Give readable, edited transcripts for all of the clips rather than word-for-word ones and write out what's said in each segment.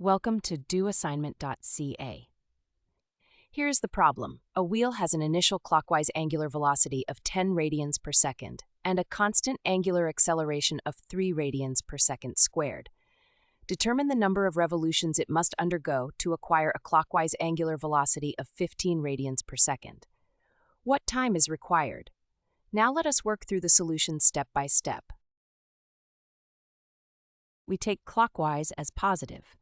Welcome to doassignment-ca. Here's the problem. A wheel has an initial clockwise angular velocity of 10 radians per second and a constant angular acceleration of 3 radians per second squared. Determine the number of revolutions it must undergo to acquire a clockwise angular velocity of 15 radians per second. What time is required? Now let us work through the solution step by step. We take clockwise as positive.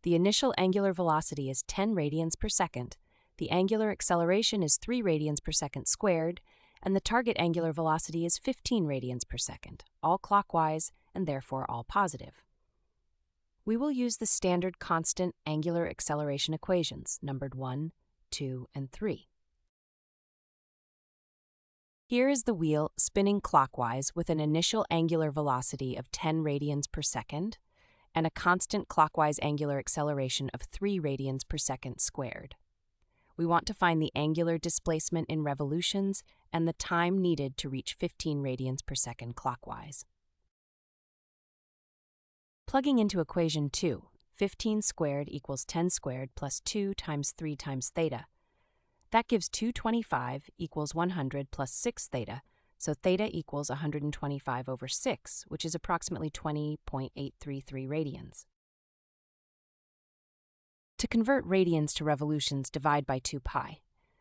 The initial angular velocity is 10 radians per second, the angular acceleration is 3 radians per second squared, and the target angular velocity is 15 radians per second, all clockwise and therefore all positive. We will use the standard constant angular acceleration equations, numbered 1, 2, and 3. Here is the wheel spinning clockwise with an initial angular velocity of 10 radians per second, and a constant clockwise angular acceleration of 3 radians per second squared. We want to find the angular displacement in revolutions and the time needed to reach 15 radians per second clockwise. Plugging into equation 2, 15 squared equals 10 squared plus 2 times 3 times theta. That gives 225 equals 100 plus 6 theta, so theta equals 125 over 6, which is approximately 20.833 radians. To convert radians to revolutions, divide by 2 pi.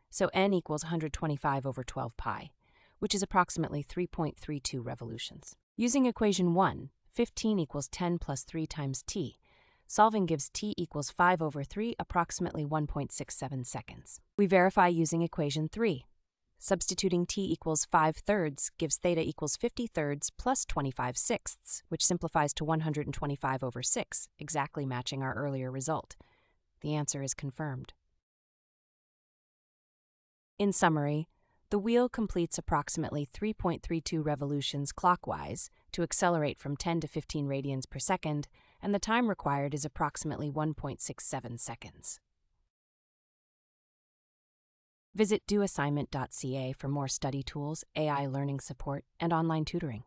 So n equals 125 over 12 pi, which is approximately 3.32 revolutions. Using equation 1, 15 equals 10 plus 3 times t. Solving gives t equals 5 over 3, approximately 1.67 seconds. We verify using equation 3. Substituting t equals 5 thirds gives theta equals 50 thirds plus 25 sixths, which simplifies to 125 over 6, exactly matching our earlier result. The answer is confirmed. In summary, the wheel completes approximately 3.32 revolutions clockwise to accelerate from 10 to 15 radians per second, and the time required is approximately 1.67 seconds. Visit doassignment.ca for more study tools, AI learning support, and online tutoring.